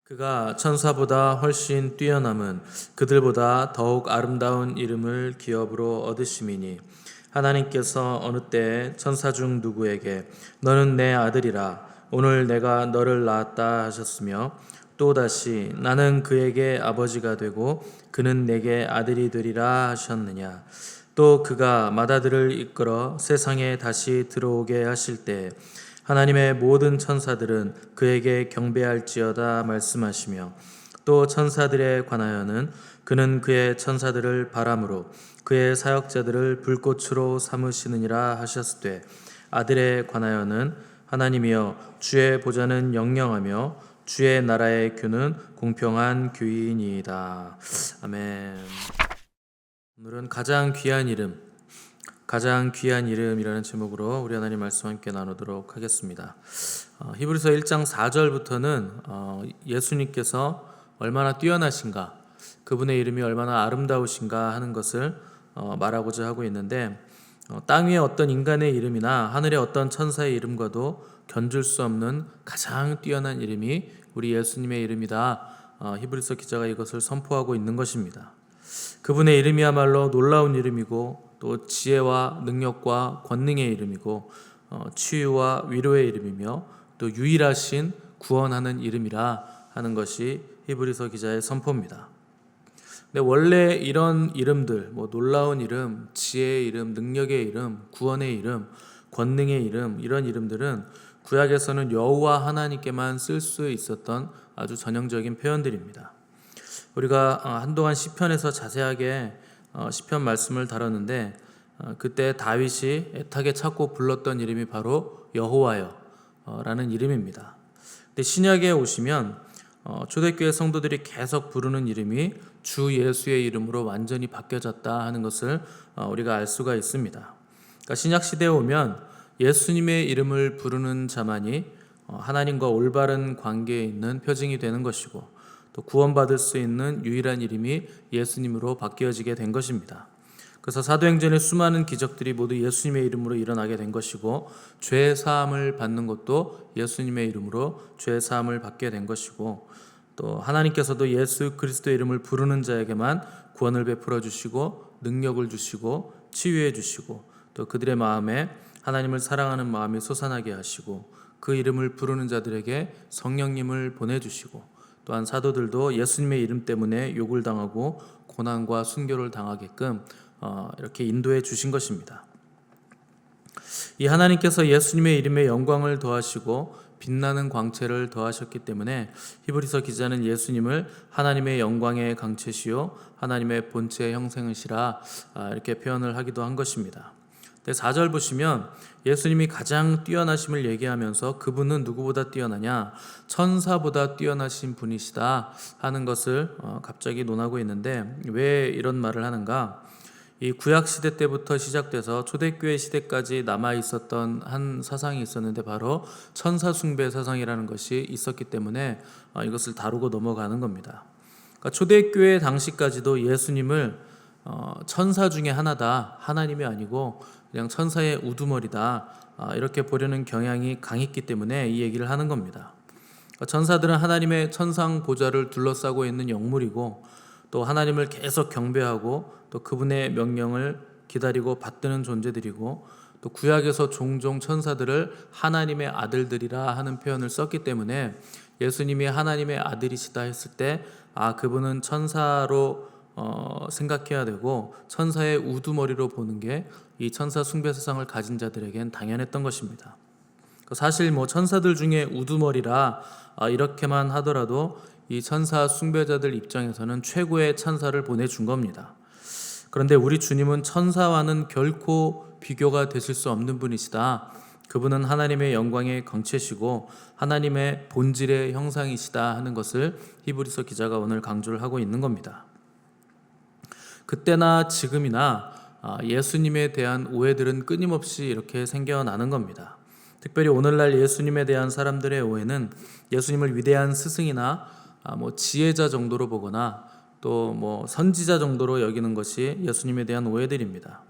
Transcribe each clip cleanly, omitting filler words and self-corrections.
그가 천사보다 훨씬 뛰어남은 그들보다 더욱 아름다운 이름을 기업으로 얻으심이니 하나님께서 어느 때에 천사 중 누구에게 너는 내 아들이라 오늘 내가 너를 낳았다 하셨으며 또다시 나는 그에게 아버지가 되고 그는 내게 아들이 되리라 하셨느냐. 또 그가 맏아들을 이끌어 세상에 다시 들어오게 하실 때 하나님의 모든 천사들은 그에게 경배할지어다 말씀하시며 또 천사들에 관하여는 그는 그의 천사들을 바람으로 그의 사역자들을 불꽃으로 삼으시느니라 하셨으되 아들에 관하여는 하나님이여 주의 보좌는 영영하며 주의 나라의 규는 공평한 규이니이다. 아멘. 오늘은 가장 귀한 이름이라는 제목으로 우리 하나님 말씀 함께 나누도록 하겠습니다. 히브리서 1장 4절부터는 예수님께서 얼마나 뛰어나신가, 그분의 이름이 얼마나 아름다우신가 하는 것을 말하고자 하고 있는데 땅 위에 어떤 인간의 이름이나 하늘의 어떤 천사의 이름과도 견줄 수 없는 가장 뛰어난 이름이 우리 예수님의 이름이다. 히브리서 기자가 이것을 선포하고 있는 것입니다. 그분의 이름이야말로 놀라운 이름이고 또 지혜와 능력과 권능의 이름이고 치유와 위로의 이름이며 또 유일하신 구원하는 이름이라 하는 것이 히브리서 기자의 선포입니다. 근데 원래 이런 이름들, 놀라운 이름, 지혜의 이름, 능력의 이름, 구원의 이름, 권능의 이름, 이런 이름들은 구약에서는 여호와 하나님께만 쓸 수 있었던 아주 전형적인 표현들입니다. 우리가 한동안 시편에서 자세하게 시편 말씀을 다뤘는데 그때 다윗이 애타게 찾고 불렀던 이름이 바로 여호와여 라는 이름입니다. 근데 신약에 오시면 초대교회 성도들이 계속 부르는 이름이 주 예수의 이름으로 완전히 바뀌어졌다 하는 것을 우리가 알 수가 있습니다. 그러니까 신약 시대에 오면 예수님의 이름을 부르는 자만이 하나님과 올바른 관계에 있는 표징이 되는 것이고 또 구원받을 수 있는 유일한 이름이 예수님으로 바뀌어지게 된 것입니다. 그래서 사도행전의 수많은 기적들이 모두 예수님의 이름으로 일어나게 된 것이고 죄 사함을 받는 것도 예수님의 이름으로 죄 사함을 받게 된 것이고 또 하나님께서도 예수 그리스도의 이름을 부르는 자에게만 구원을 베풀어 주시고 능력을 주시고 치유해 주시고 또 그들의 마음에 하나님을 사랑하는 마음이 솟아나게 하시고 그 이름을 부르는 자들에게 성령님을 보내주시고 또한 사도들도 예수님의 이름 때문에 욕을 당하고 고난과 순교를 당하게끔 이렇게 인도해 주신 것입니다. 이 하나님께서 예수님의 이름에 영광을 더하시고 빛나는 광채를 더하셨기 때문에 히브리서 기자는 예수님을 하나님의 영광의 광채시요 하나님의 본체의 형상이시라 이렇게 표현을 하기도 한 것입니다. 4절 보시면 예수님이 가장 뛰어나심을 얘기하면서 그분은 누구보다 뛰어나냐? 천사보다 뛰어나신 분이시다 하는 것을 갑자기 논하고 있는데 왜 이런 말을 하는가? 이 구약 시대 때부터 시작돼서 초대교회 시대까지 남아 있었던 한 사상이 있었는데 바로 천사 숭배 사상이라는 것이 있었기 때문에 이것을 다루고 넘어가는 겁니다. 그러니까 초대교회 당시까지도 예수님을 천사 중에 하나다, 하나님이 아니고 그냥 천사의 우두머리다 이렇게 보려는 경향이 강했기 때문에 이 얘기를 하는 겁니다. 천사들은 하나님의 천상 보좌를 둘러싸고 있는 영물이고 또 하나님을 계속 경배하고 또 그분의 명령을 기다리고 받드는 존재들이고 또 구약에서 종종 천사들을 하나님의 아들들이라 하는 표현을 썼기 때문에 예수님이 하나님의 아들이시다 했을 때 그분은 천사로 생각해야 되고 천사의 우두머리로 보는 게 이 천사 숭배 세상을 가진 자들에겐 당연했던 것입니다. 사실 천사들 중에 우두머리라 이렇게만 하더라도 이 천사 숭배자들 입장에서는 최고의 천사를 보내준 겁니다. 그런데 우리 주님은 천사와는 결코 비교가 되실 수 없는 분이시다. 그분은 하나님의 영광의 광채시고 하나님의 본질의 형상이시다 하는 것을 히브리서 기자가 오늘 강조를 하고 있는 겁니다. 그때나 지금이나 예수님에 대한 오해들은 끊임없이 이렇게 생겨나는 겁니다. 특별히 오늘날 예수님에 대한 사람들의 오해는 예수님을 위대한 스승이나 지혜자 정도로 보거나 또 뭐 선지자 정도로 여기는 것이 예수님에 대한 오해들입니다.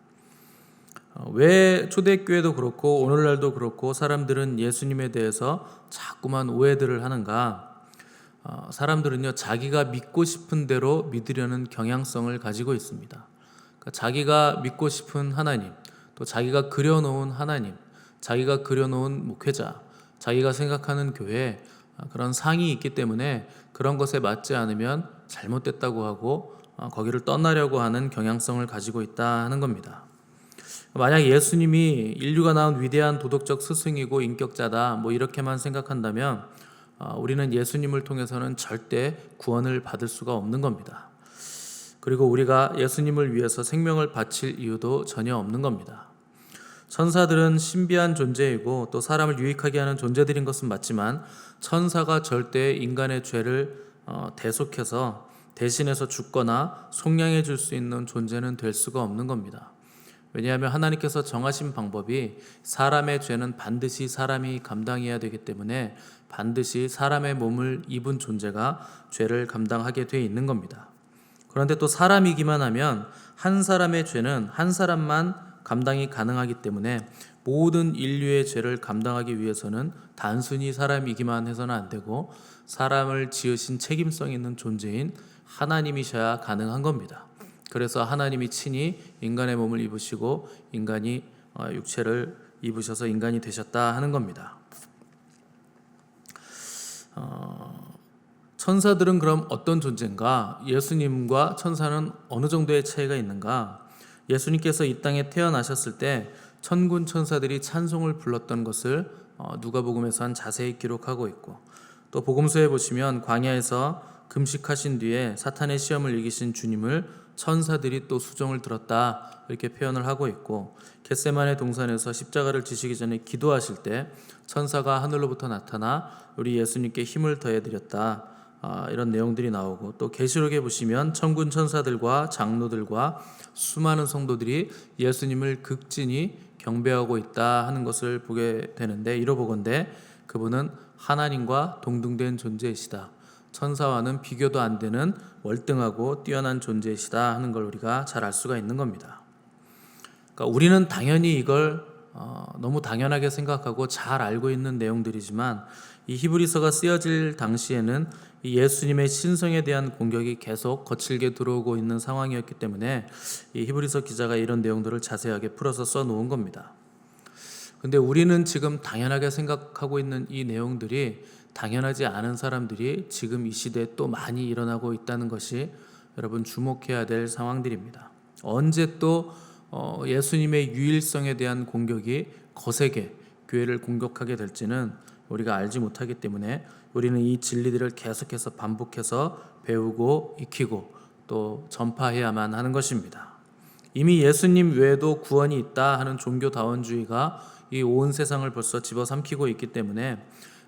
왜 초대교회도 그렇고 오늘날도 그렇고 사람들은 예수님에 대해서 자꾸만 오해들을 하는가? 사람들은요, 자기가 믿고 싶은 대로 믿으려는 경향성을 가지고 있습니다. 그러니까 자기가 믿고 싶은 하나님, 또 자기가 그려놓은 하나님, 자기가 그려놓은 목회자, 자기가 생각하는 교회, 그런 상이 있기 때문에 그런 것에 맞지 않으면 잘못됐다고 하고 거기를 떠나려고 하는 경향성을 가지고 있다 하는 겁니다. 만약 예수님이 인류가 낳은 위대한 도덕적 스승이고 인격자다 뭐 이렇게만 생각한다면 우리는 예수님을 통해서는 절대 구원을 받을 수가 없는 겁니다. 그리고 우리가 예수님을 위해서 생명을 바칠 이유도 전혀 없는 겁니다. 천사들은 신비한 존재이고 또 사람을 유익하게 하는 존재들인 것은 맞지만 천사가 절대 인간의 죄를 대속해서 대신해서 죽거나 속량해 줄 수 있는 존재는 될 수가 없는 겁니다. 왜냐하면 하나님께서 정하신 방법이 사람의 죄는 반드시 사람이 감당해야 되기 때문에 반드시 사람의 몸을 입은 존재가 죄를 감당하게 돼 있는 겁니다. 그런데 또 사람이기만 하면 한 사람의 죄는 한 사람만 감당이 가능하기 때문에 모든 인류의 죄를 감당하기 위해서는 단순히 사람이기만 해서는 안 되고 사람을 지으신 책임성 있는 존재인 하나님이셔야 가능한 겁니다. 그래서 하나님이 친히 인간의 몸을 입으시고 인간이 육체를 입으셔서 인간이 되셨다 하는 겁니다. 천사들은 그럼 어떤 존재인가? 예수님과 천사는 어느 정도의 차이가 있는가? 예수님께서 이 땅에 태어나셨을 때 천군 천사들이 찬송을 불렀던 것을 누가복음에서는 자세히 기록하고 있고, 또 복음서에 보시면 광야에서 금식하신 뒤에 사탄의 시험을 이기신 주님을 천사들이 또 수종을 들었다 이렇게 표현을 하고 있고, 겟세마네 동산에서 십자가를 지시기 전에 기도하실 때 천사가 하늘로부터 나타나 우리 예수님께 힘을 더해드렸다 이런 내용들이 나오고, 또 계시록에 보시면 천군 천사들과 장로들과 수많은 성도들이 예수님을 극진히 경배하고 있다 하는 것을 보게 되는데, 이러보건대 그분은 하나님과 동등된 존재이시다, 천사와는 비교도 안 되는 월등하고 뛰어난 존재이시다 하는 걸 우리가 잘 알 수가 있는 겁니다. 그러니까 우리는 당연히 이걸 너무 당연하게 생각하고 잘 알고 있는 내용들이지만 이 히브리서가 쓰여질 당시에는 이 예수님의 신성에 대한 공격이 계속 거칠게 들어오고 있는 상황이었기 때문에 이 히브리서 기자가 이런 내용들을 자세하게 풀어서 써놓은 겁니다. 근데 우리는 지금 당연하게 생각하고 있는 이 내용들이 당연하지 않은 사람들이 지금 이 시대에 또 많이 일어나고 있다는 것이 여러분 주목해야 될 상황들입니다. 언제 또 예수님의 유일성에 대한 공격이 거세게 교회를 공격하게 될지는 우리가 알지 못하기 때문에 우리는 이 진리들을 계속해서 반복해서 배우고 익히고 또 전파해야만 하는 것입니다. 이미 예수님 외에도 구원이 있다 하는 종교다원주의가 이 온 세상을 벌써 집어삼키고 있기 때문에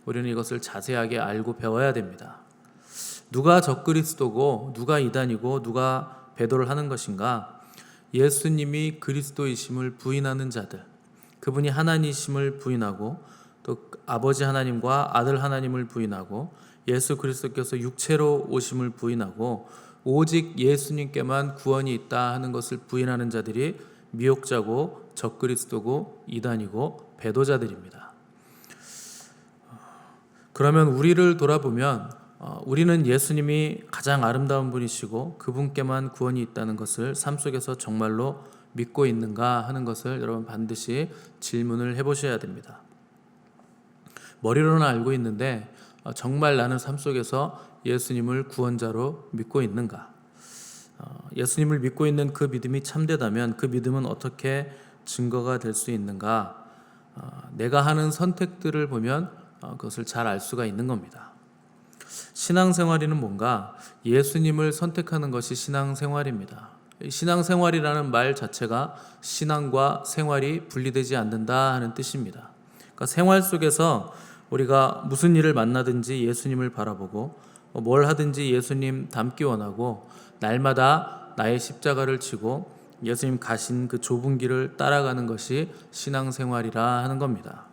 우리는 이것을 자세하게 알고 배워야 됩니다. 누가 적그리스도고 누가 이단이고 누가 배도를 하는 것인가? 예수님이 그리스도이심을 부인하는 자들, 그분이 하나님이심을 부인하고 또 아버지 하나님과 아들 하나님을 부인하고 예수 그리스도께서 육체로 오심을 부인하고 오직 예수님께만 구원이 있다 하는 것을 부인하는 자들이 미혹자고 적그리스도고 이단이고 배도자들입니다. 그러면 우리를 돌아보면 우리는 예수님이 가장 아름다운 분이시고 그분께만 구원이 있다는 것을 삶 속에서 정말로 믿고 있는가 하는 것을 여러분 반드시 질문을 해보셔야 됩니다. 머리로는 알고 있는데 정말 나는 삶 속에서 예수님을 구원자로 믿고 있는가? 예수님을 믿고 있는 그 믿음이 참되다면 그 믿음은 어떻게 증거가 될 수 있는가? 내가 하는 선택들을 보면 그것을 잘 알 수가 있는 겁니다. 신앙생활이는 뭔가? 예수님을 선택하는 것이 신앙생활입니다. 신앙생활이라는 말 자체가 신앙과 생활이 분리되지 않는다 하는 뜻입니다. 그러니까 생활 속에서 우리가 무슨 일을 만나든지 예수님을 바라보고 뭘 하든지 예수님 닮기 원하고 날마다 나의 십자가를 지고 예수님 가신 그 좁은 길을 따라가는 것이 신앙생활이라 하는 겁니다.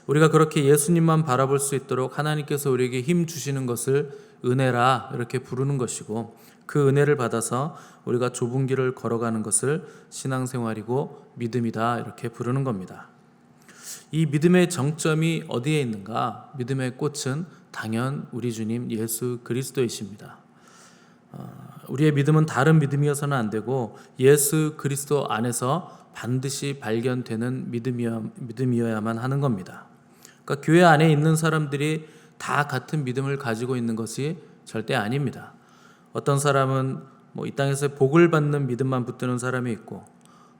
우리가 그렇게 예수님만 바라볼 수 있도록 하나님께서 우리에게 힘 주시는 것을 은혜라 이렇게 부르는 것이고, 그 은혜를 받아서 우리가 좁은 길을 걸어가는 것을 신앙생활이고 믿음이다 이렇게 부르는 겁니다. 이 믿음의 정점이 어디에 있는가? 믿음의 꽃은 당연 우리 주님 예수 그리스도이십니다. 우리의 믿음은 다른 믿음이어서는 안 되고 예수 그리스도 안에서 반드시 발견되는 믿음이어야만 하는 겁니다. 그러니까 교회 안에 있는 사람들이 다 같은 믿음을 가지고 있는 것이 절대 아닙니다. 어떤 사람은 이 땅에서 복을 받는 믿음만 붙드는 사람이 있고,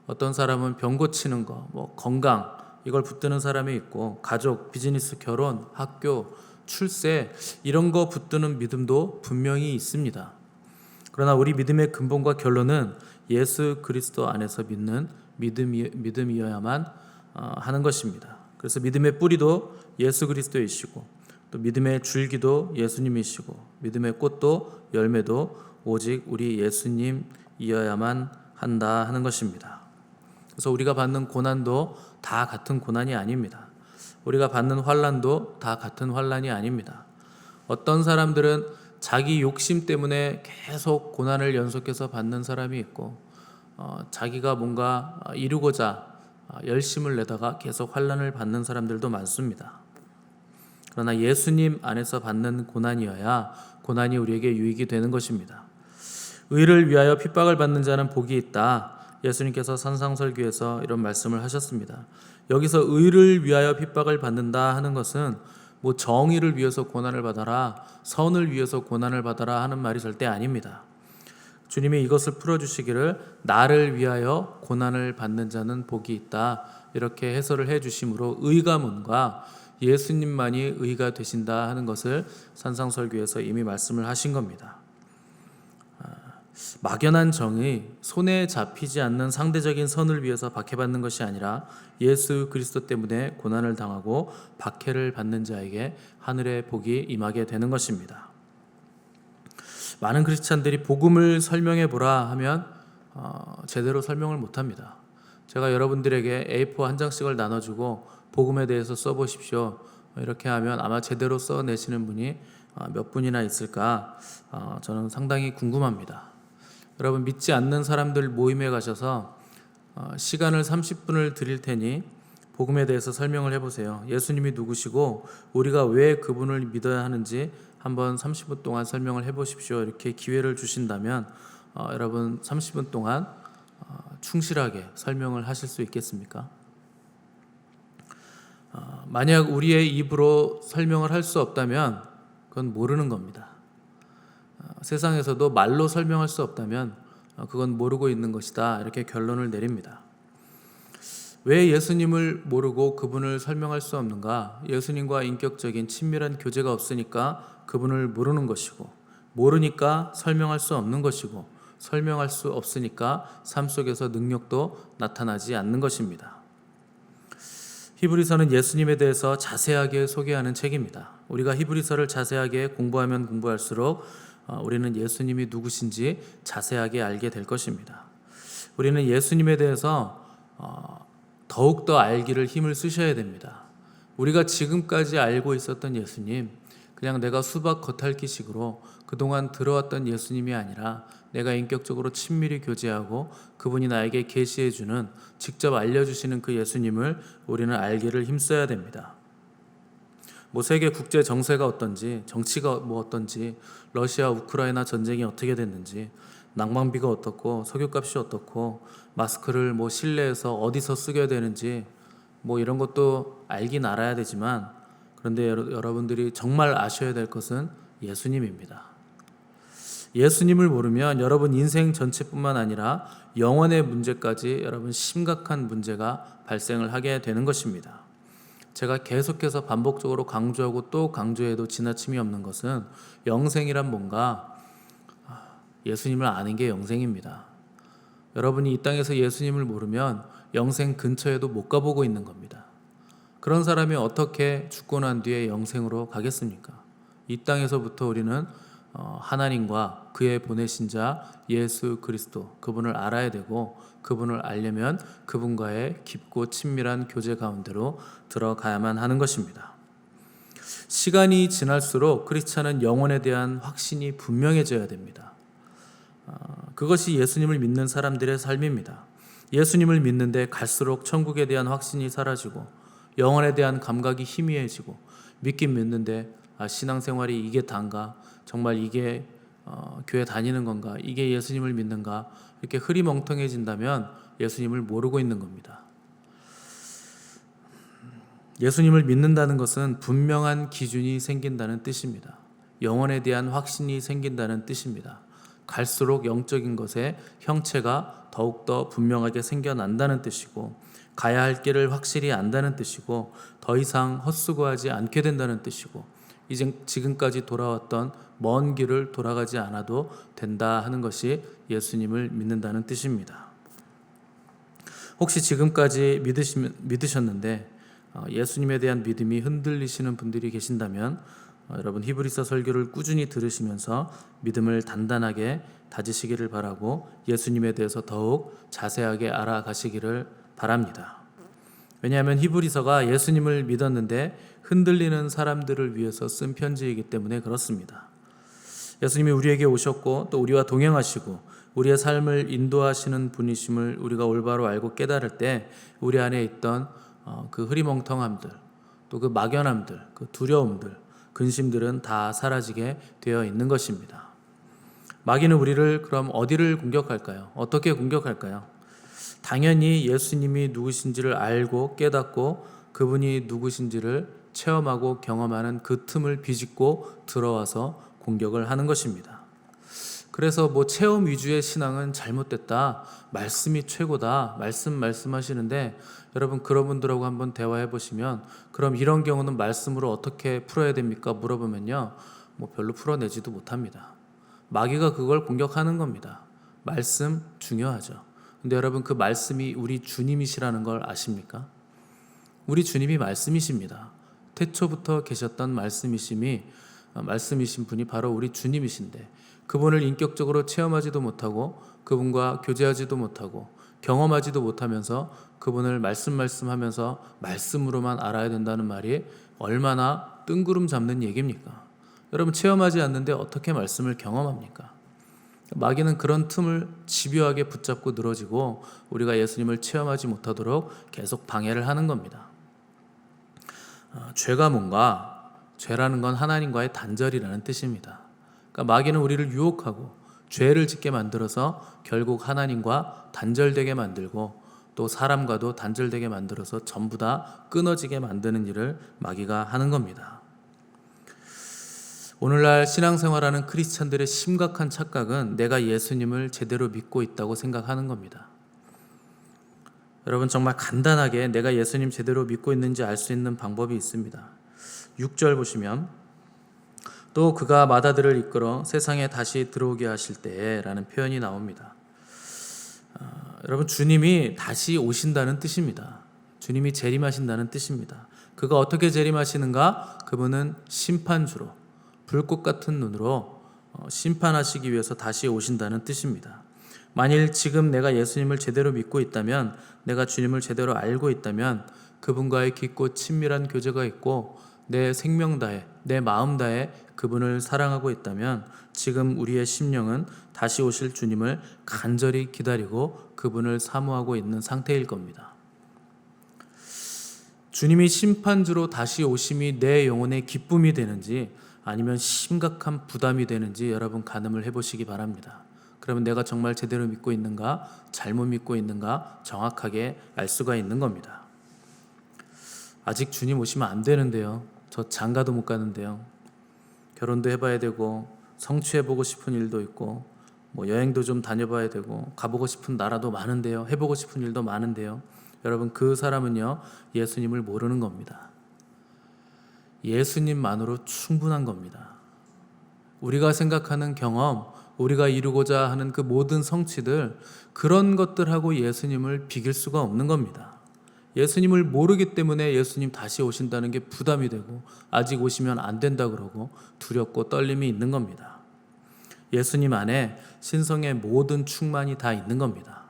어떤 사람은 병 고치는 거, 건강 이걸 붙드는 사람이 있고, 가족, 비즈니스, 결혼, 학교, 출세 이런 거 붙드는 믿음도 분명히 있습니다. 그러나 우리 믿음의 근본과 결론은 예수 그리스도 안에서 믿는 믿음이어야만 하는 것입니다. 그래서 믿음의 뿌리도 예수 그리스도이시고, 또 믿음의 줄기도 예수님이시고, 믿음의 꽃도 열매도 오직 우리 예수님이어야만 한다 하는 것입니다. 그래서 우리가 받는 고난도 다 같은 고난이 아닙니다. 우리가 받는 환난도 다 같은 환난이 아닙니다. 어떤 사람들은 자기 욕심 때문에 계속 고난을 연속해서 받는 사람이 있고, 자기가 뭔가 이루고자 열심을 내다가 계속 환난을 받는 사람들도 많습니다. 그러나 예수님 안에서 받는 고난이어야 고난이 우리에게 유익이 되는 것입니다. 의를 위하여 핍박을 받는 자는 복이 있다. 예수님께서 산상설교에서 이런 말씀을 하셨습니다. 여기서 의를 위하여 핍박을 받는다 하는 것은 정의를 위해서 고난을 받아라, 선을 위해서 고난을 받아라 하는 말이 절대 아닙니다. 주님이 이것을 풀어주시기를 나를 위하여 고난을 받는 자는 복이 있다 이렇게 해설을 해주심으로 의가문과 예수님만이 의가 되신다 하는 것을 산상설교에서 이미 말씀을 하신 겁니다. 막연한 정의, 손에 잡히지 않는 상대적인 선을 위해서 박해받는 것이 아니라 예수 그리스도 때문에 고난을 당하고 박해를 받는 자에게 하늘의 복이 임하게 되는 것입니다. 많은 크리스찬들이 복음을 설명해 보라 하면 제대로 설명을 못합니다. 제가 여러분들에게 A4 한 장씩을 나눠주고 복음에 대해서 써보십시오 이렇게 하면 아마 제대로 써내시는 분이 몇 분이나 있을까 저는 상당히 궁금합니다. 여러분, 믿지 않는 사람들 모임에 가셔서 시간을 30분을 드릴 테니 복음에 대해서 설명을 해보세요. 예수님이 누구시고 우리가 왜 그분을 믿어야 하는지 한번 30분 동안 설명을 해보십시오. 이렇게 기회를 주신다면 여러분 30분 동안 충실하게 설명을 하실 수 있겠습니까? 만약 우리의 입으로 설명을 할 수 없다면 그건 모르는 겁니다. 세상에서도 말로 설명할 수 없다면 그건 모르고 있는 것이다 이렇게 결론을 내립니다. 왜 예수님을 모르고 그분을 설명할 수 없는가? 예수님과 인격적인 친밀한 교제가 없으니까 그분을 모르는 것이고, 모르니까 설명할 수 없는 것이고, 설명할 수 없으니까 삶 속에서 능력도 나타나지 않는 것입니다. 히브리서는 예수님에 대해서 자세하게 소개하는 책입니다. 우리가 히브리서를 자세하게 공부하면 공부할수록 우리는 예수님이 누구신지 자세하게 알게 될 것입니다. 우리는 예수님에 대해서 더욱더 알기를 힘을 쓰셔야 됩니다. 우리가 지금까지 알고 있었던 예수님, 그냥 내가 수박 겉핥기식으로 그동안 들어왔던 예수님이 아니라 내가 인격적으로 친밀히 교제하고 그분이 나에게 계시해주는, 직접 알려주시는 그 예수님을 우리는 알기를 힘써야 됩니다. 세계 국제 정세가 어떤지, 정치가 어떤지, 러시아 우크라이나 전쟁이 어떻게 됐는지, 난방비가 어떻고 석유값이 어떻고 마스크를 실내에서 어디서 쓰게 되는지 이런 것도 알긴 알아야 되지만, 그런데 여러분들이 정말 아셔야 될 것은 예수님입니다. 예수님을 모르면 여러분 인생 전체뿐만 아니라 영혼의 문제까지 여러분 심각한 문제가 발생을 하게 되는 것입니다. 제가 계속해서 반복적으로 강조하고 또 강조해도 지나침이 없는 것은 영생이란 뭔가, 예수님을 아는 게 영생입니다. 여러분이 이 땅에서 예수님을 모르면 영생 근처에도 못 가보고 있는 겁니다. 그런 사람이 어떻게 죽고 난 뒤에 영생으로 가겠습니까? 이 땅에서부터 우리는 하나님과 그의 보내신 자 예수 그리스도, 그분을 알아야 되고, 그분을 알려면 그분과의 깊고 친밀한 교제 가운데로 들어가야만 하는 것입니다. 시간이 지날수록 크리스찬은 영혼에 대한 확신이 분명해져야 됩니다. 그것이 예수님을 믿는 사람들의 삶입니다. 예수님을 믿는데 갈수록 천국에 대한 확신이 사라지고 영혼에 대한 감각이 희미해지고 믿긴 믿는데 신앙생활이 이게 단가? 정말 이게 교회 다니는 건가? 이게 예수님을 믿는가? 이렇게 흐리멍텅해진다면 예수님을 모르고 있는 겁니다. 예수님을 믿는다는 것은 분명한 기준이 생긴다는 뜻입니다. 영혼에 대한 확신이 생긴다는 뜻입니다. 갈수록 영적인 것에 형체가 더욱더 분명하게 생겨난다는 뜻이고 가야 할 길을 확실히 안다는 뜻이고 더 이상 헛수고하지 않게 된다는 뜻이고 이제 지금까지 돌아왔던 먼 길을 돌아가지 않아도 된다 하는 것이 예수님을 믿는다는 뜻입니다. 혹시 지금까지 믿으셨는데 예수님에 대한 믿음이 흔들리시는 분들이 계신다면 여러분 히브리서 설교를 꾸준히 들으시면서 믿음을 단단하게 다지시기를 바라고 예수님에 대해서 더욱 자세하게 알아가시기를 바랍니다. 왜냐하면 히브리서가 예수님을 믿었는데 흔들리는 사람들을 위해서 쓴 편지이기 때문에 그렇습니다. 예수님이 우리에게 오셨고 또 우리와 동행하시고 우리의 삶을 인도하시는 분이심을 우리가 올바로 알고 깨달을 때 우리 안에 있던 그 흐리멍텅함들, 또 그 막연함들, 그 두려움들, 근심들은 다 사라지게 되어 있는 것입니다. 마귀는 우리를 그럼 어디를 공격할까요? 어떻게 공격할까요? 당연히 예수님이 누구신지를 알고 깨닫고 그분이 누구신지를 체험하고 경험하는 그 틈을 비집고 들어와서 공격을 하는 것입니다. 그래서 체험 위주의 신앙은 잘못됐다, 말씀이 최고다, 말씀하시는데 여러분 그런 분들하고 한번 대화해 보시면 그럼 이런 경우는 말씀으로 어떻게 풀어야 됩니까? 물어보면요 별로 풀어내지도 못합니다. 마귀가 그걸 공격하는 겁니다. 말씀 중요하죠. 근데 여러분 그 말씀이 우리 주님이시라는 걸 아십니까? 우리 주님이 말씀이십니다. 태초부터 계셨던 말씀이신 분이 바로 우리 주님이신데 그분을 인격적으로 체험하지도 못하고 그분과 교제하지도 못하고 경험하지도 못하면서 그분을 말씀하면서 말씀으로만 알아야 된다는 말이 얼마나 뜬구름 잡는 얘기입니까? 여러분 체험하지 않는데 어떻게 말씀을 경험합니까? 마귀는 그런 틈을 집요하게 붙잡고 늘어지고 우리가 예수님을 체험하지 못하도록 계속 방해를 하는 겁니다. 죄가 뭔가? 죄라는 건 하나님과의 단절이라는 뜻입니다. 그러니까 마귀는 우리를 유혹하고 죄를 짓게 만들어서 결국 하나님과 단절되게 만들고 또 사람과도 단절되게 만들어서 전부 다 끊어지게 만드는 일을 마귀가 하는 겁니다. 오늘날 신앙생활하는 크리스찬들의 심각한 착각은 내가 예수님을 제대로 믿고 있다고 생각하는 겁니다. 여러분 정말 간단하게 내가 예수님 제대로 믿고 있는지 알 수 있는 방법이 있습니다. 6절 보시면 또 그가 마다들을 이끌어 세상에 다시 들어오게 하실 때에 라는 표현이 나옵니다. 여러분 주님이 다시 오신다는 뜻입니다. 주님이 재림하신다는 뜻입니다. 그가 어떻게 재림하시는가? 그분은 심판주로 불꽃 같은 눈으로 심판하시기 위해서 다시 오신다는 뜻입니다. 만일 지금 내가 예수님을 제대로 믿고 있다면, 내가 주님을 제대로 알고 있다면 그분과의 깊고 친밀한 교제가 있고 내 생명 다해, 내 마음 다해 그분을 사랑하고 있다면 지금 우리의 심령은 다시 오실 주님을 간절히 기다리고 그분을 사모하고 있는 상태일 겁니다. 주님이 심판주로 다시 오심이 내 영혼의 기쁨이 되는지 아니면 심각한 부담이 되는지 여러분 가늠을 해보시기 바랍니다. 그러면 내가 정말 제대로 믿고 있는가, 잘못 믿고 있는가 정확하게 알 수가 있는 겁니다. 아직 주님 오시면 안 되는데요. 저 장가도 못 가는데요. 결혼도 해봐야 되고 성취해보고 싶은 일도 있고 여행도 좀 다녀봐야 되고 가보고 싶은 나라도 많은데요. 해보고 싶은 일도 많은데요. 여러분 그 사람은요 예수님을 모르는 겁니다. 예수님만으로 충분한 겁니다. 우리가 생각하는 경험, 우리가 이루고자 하는 그 모든 성취들, 그런 것들하고 예수님을 비길 수가 없는 겁니다. 예수님을 모르기 때문에 예수님 다시 오신다는 게 부담이 되고 아직 오시면 안 된다 그러고 두렵고 떨림이 있는 겁니다. 예수님 안에 신성의 모든 충만이 다 있는 겁니다.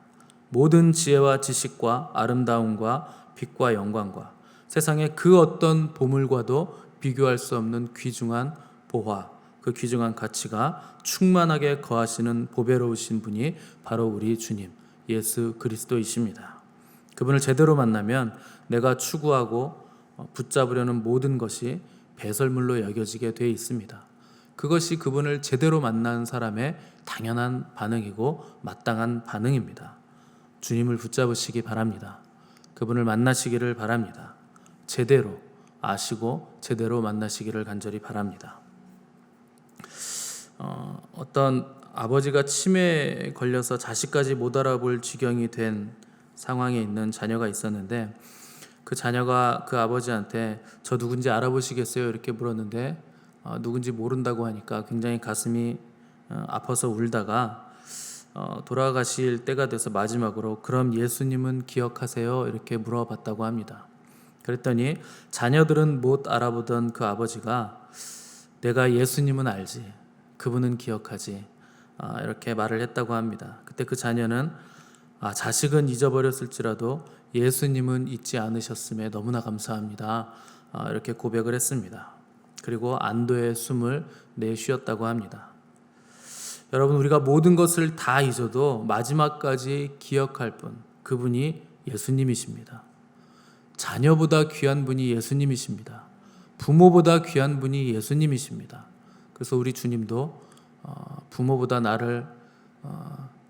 모든 지혜와 지식과 아름다움과 빛과 영광과 세상의 그 어떤 보물과도 비교할 수 없는 귀중한 보화, 그 귀중한 가치가 충만하게 거하시는 보배로우신 분이 바로 우리 주님 예수 그리스도이십니다. 그분을 제대로 만나면 내가 추구하고 붙잡으려는 모든 것이 배설물로 여겨지게 돼 있습니다. 그것이 그분을 제대로 만난 사람의 당연한 반응이고 마땅한 반응입니다. 주님을 붙잡으시기 바랍니다. 그분을 만나시기를 바랍니다. 제대로 아시고 제대로 만나시기를 간절히 바랍니다. 어떤 아버지가 치매에 걸려서 자식까지 못 알아볼 지경이 된 상황에 있는 자녀가 있었는데, 그 자녀가 그 아버지한테 저 누군지 알아보시겠어요? 이렇게 물었는데 누군지 모른다고 하니까 굉장히 가슴이 아파서 울다가 돌아가실 때가 돼서 마지막으로 그럼 예수님은 기억하세요? 이렇게 물어봤다고 합니다. 그랬더니 자녀들은 못 알아보던 그 아버지가 내가 예수님은 알지, 그분은 기억하지, 이렇게 말을 했다고 합니다. 그때 그 자녀는 자식은 잊어버렸을지라도 예수님은 잊지 않으셨음에 너무나 감사합니다, 이렇게 고백을 했습니다. 그리고 안도의 숨을 내쉬었다고 합니다. 여러분, 우리가 모든 것을 다 잊어도 마지막까지 기억할 분, 그분이 예수님이십니다. 자녀보다 귀한 분이 예수님이십니다. 부모보다 귀한 분이 예수님이십니다. 그래서 우리 주님도 부모보다 나를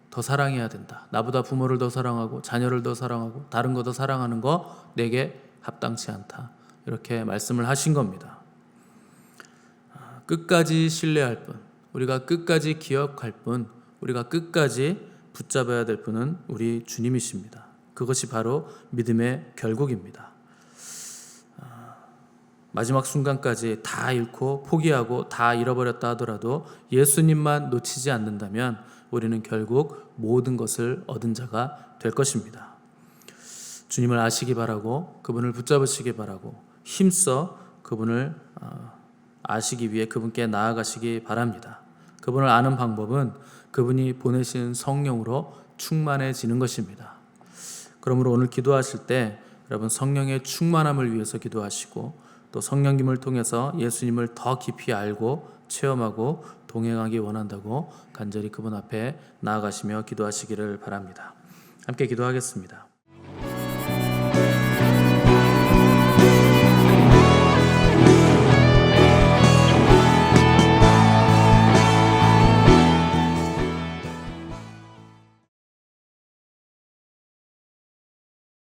더 사랑해야 된다. 나보다 부모를 더 사랑하고 자녀를 더 사랑하고 다른 거 더 사랑하는 거 내게 합당치 않다. 이렇게 말씀을 하신 겁니다. 끝까지 신뢰할 분, 우리가 끝까지 기억할 분, 우리가 끝까지 붙잡아야 될 분은 우리 주님이십니다. 그것이 바로 믿음의 결국입니다. 마지막 순간까지 다 잃고 포기하고 다 잃어버렸다 하더라도 예수님만 놓치지 않는다면 우리는 결국 모든 것을 얻은 자가 될 것입니다. 주님을 아시기 바라고 그분을 붙잡으시기 바라고 힘써 그분을 아시기 위해 그분께 나아가시기 바랍니다. 그분을 아는 방법은 그분이 보내신 성령으로 충만해지는 것입니다. 그러므로 오늘 기도하실 때 여러분 성령의 충만함을 위해서 기도하시고 또 성령님을 통해서 예수님을 더 깊이 알고 체험하고 동행하기 원한다고 간절히 그분 앞에 나아가시며 기도하시기를 바랍니다. 함께 기도하겠습니다.